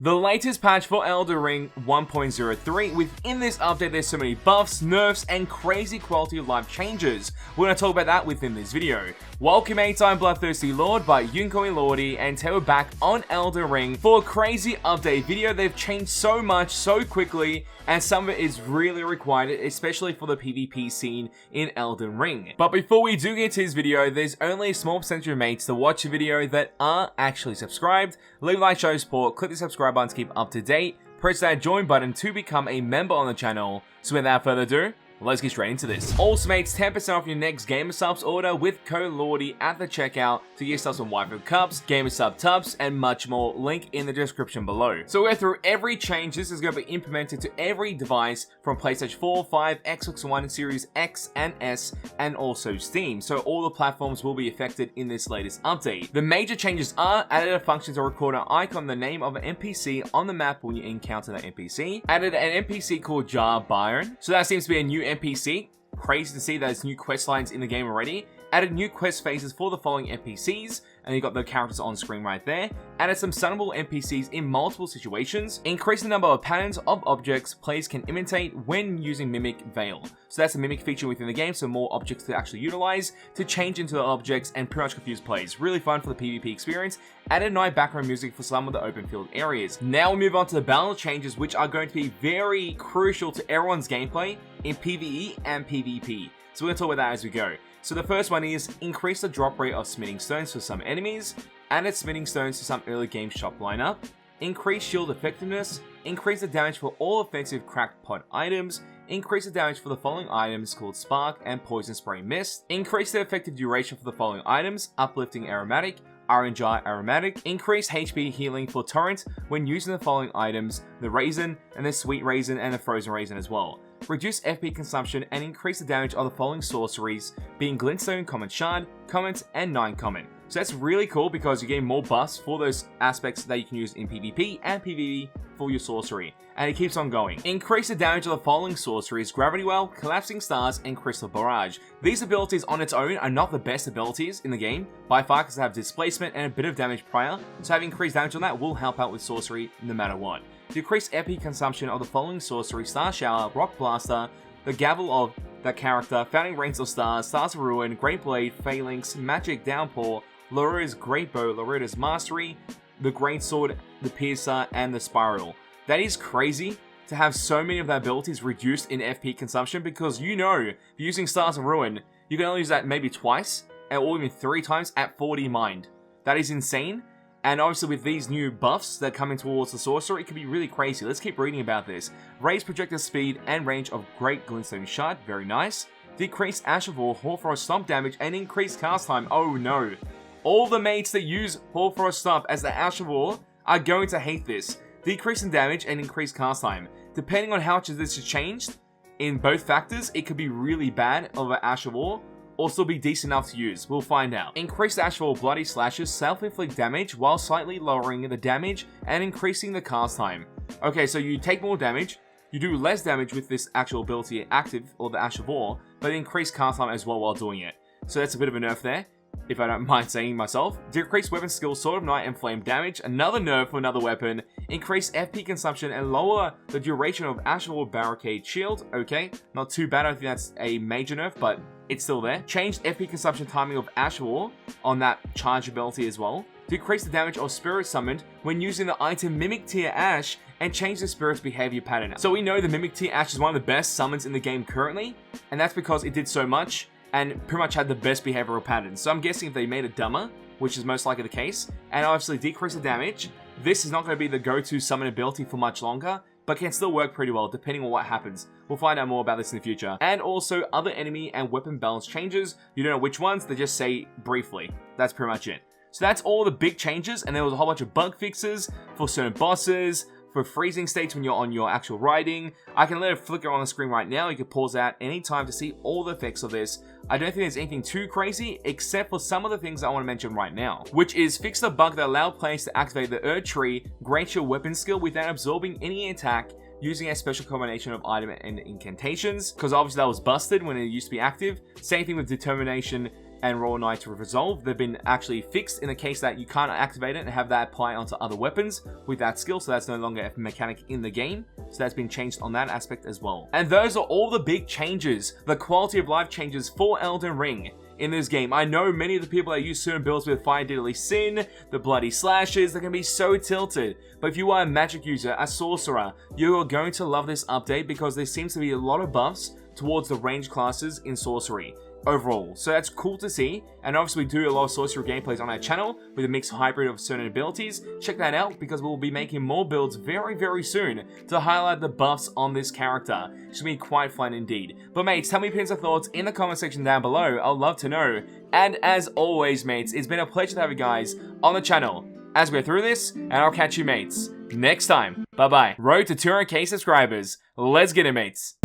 The latest patch for Elden Ring 1.03. Within this update, there's so many buffs, nerfs, and crazy quality of life changes. We're going to talk about that within this video. Welcome mates, I'm BloodThirstyLord, but you can call me Lordy, and today we're back on Elden Ring for a crazy update video. They've changed so much so quickly, and some of it is really required, especially for the PvP scene in Elden Ring. But before we do get to this video, there's only a small percentage of mates to watch the video that are actually subscribed. Leave a like, show support, click the subscribe button to keep up to date, press that join button to become a member on the channel. So without further ado, let's get straight into this. Also mates, 10% off your next Gamer Subs order with code LORDY at the checkout to get yourself some waifu cups, Gamer Sub tubs, and much more. Link in the description below. So we'll go through every change. This is going to be implemented to every device from PlayStation 4, 5, Xbox One, Series X and S, and also Steam. So all the platforms will be affected in this latest update. The major changes are added a function to record an icon, the name of an NPC on the map when you encounter that NPC. Added an NPC called Jar Byron. So that seems to be a new NPC. Crazy to see there's new quest lines in the game already. Added new quest phases for the following NPCs, and you got the characters on screen right there. Added some stunnable NPCs in multiple situations. Increased the number of patterns of objects players can imitate when using Mimic Veil. So that's a mimic feature within the game, so more objects to actually utilize to change into the objects and pretty much confuse players. Really fun for the PvP experience. Added night background music for some of the open field areas. Now we move on to the balance changes, which are going to be very crucial to everyone's gameplay in PvE and PvP. So we're going to talk about that as we go. So the first one is increase the drop rate of smithing stones for some enemies, added smithing stones to some early game shop lineup, increase shield effectiveness, increase the damage for all offensive cracked pot items, increase the damage for the following items called Spark and Poison Spray Mist, increase the effective duration for the following items, Uplifting Aromatic, Iron Jar Aromatic, increase HP healing for Torrent when using the following items, the Raisin and the Sweet Raisin and the Frozen Raisin as well. Reduce FP consumption and increase the damage of the following sorceries, being Glintstone, Common Shard, Comment, and 9 Common. So that's really cool because you gain more buffs for those aspects that you can use in PvP and PvE for your sorcery. And it keeps on going. Increase the damage of the following sorceries, Gravity Well, Collapsing Stars, and Crystal Barrage. These abilities on its own are not the best abilities in the game, by far, because they have displacement and a bit of damage prior, so having increased damage on that will help out with sorcery no matter what. Decrease FP consumption of the following sorcery, Star Shower, Rock Blaster, the Gavel of that character, Founding Rains of Stars, Stars of Ruin, Great Blade, Phalanx, Magic Downpour, Lorita's Great Bow, Lorita's Mastery, the Great Sword, the Piercer, and the Spiral. That is crazy to have so many of the abilities reduced in FP consumption, because you know, if you're using Stars of Ruin, you can only use that maybe twice, or even 3 times at 40 mind. That is insane. And obviously with these new buffs that are coming towards the sorcerer, it could be really crazy. Let's keep reading about this. Raise projectile speed and range of Great Glintstone Shard, very nice. Decrease Ash of War, Hoarfrost Stomp damage, and increase cast time. Oh no. All the mates that use Hoarfrost Stomp as the Ash of War are going to hate this. Decrease in damage and increase cast time. Depending on how much of this is changed, in both factors, it could be really bad of an Ash of War, or still be decent enough to use. We'll find out. Increase the Ash of War Bloody Slashes, self-inflict damage while slightly lowering the damage and increasing the cast time. Okay, so you take more damage, you do less damage with this actual ability active, or the Ash of War, but increase cast time as well while doing it. So that's a bit of a nerf there, if I don't mind saying myself. Decrease weapon skill, Sword of Night, and Flame damage. Another nerf for another weapon. Increase FP consumption and lower the duration of Ash of War Barricade Shield. Okay, not too bad. I think that's a major nerf, but it's still there. Change FP consumption timing of Ash of War on that charge ability as well. Decrease the damage of Spirit Summoned when using the item Mimic Tear Ash, and change the Spirit's behavior pattern. So we know the Mimic Tear Ash is one of the best summons in the game currently, and that's because it did so much and pretty much had the best behavioral patterns. So I'm guessing if they made it dumber, which is most likely the case, and obviously decrease the damage, this is not going to be the go-to summon ability for much longer, but can still work pretty well depending on what happens. We'll find out more about this in the future. And also other enemy and weapon balance changes. You don't know which ones, they just say briefly. That's pretty much it. So that's all the big changes, and there was a whole bunch of bug fixes for certain bosses, for freezing states when you're on your actual riding. I can let it flicker on the screen right now. You can pause out anytime to see all the effects of this. I don't think there's anything too crazy, except for some of the things I want to mention right now, which is fix the bug that allowed players to activate the Erd Tree Great Shield weapon skill without absorbing any attack using a special combination of item and incantations, because obviously that was busted when it used to be active. Same thing with Determination and Royal Knight to resolve. They've been actually fixed in the case that you can't activate it and have that apply onto other weapons with that skill, so that's no longer a mechanic in the game. So that's been changed on that aspect as well. And those are all the big changes, the quality of life changes for Elden Ring in this game. I know many of the people that use certain builds with Fire Deadly Sin, the Bloody Slashes, they're going to be so tilted. But if you are a magic user, a sorcerer, you are going to love this update because there seems to be a lot of buffs towards the range classes in sorcery overall. So that's cool to see, and obviously we do a lot of sorcery gameplays on our channel with a mixed hybrid of certain abilities. Check that out because we'll be making more builds very soon to highlight the buffs on this character. It should be quite fun indeed. But mates, tell me opinions or thoughts in the comment section down below. I'd love to know. And as always mates, it's been a pleasure to have you guys on the channel as we're through this, and I'll catch you mates next time. Bye bye. Road to 200k subscribers. Let's get it mates.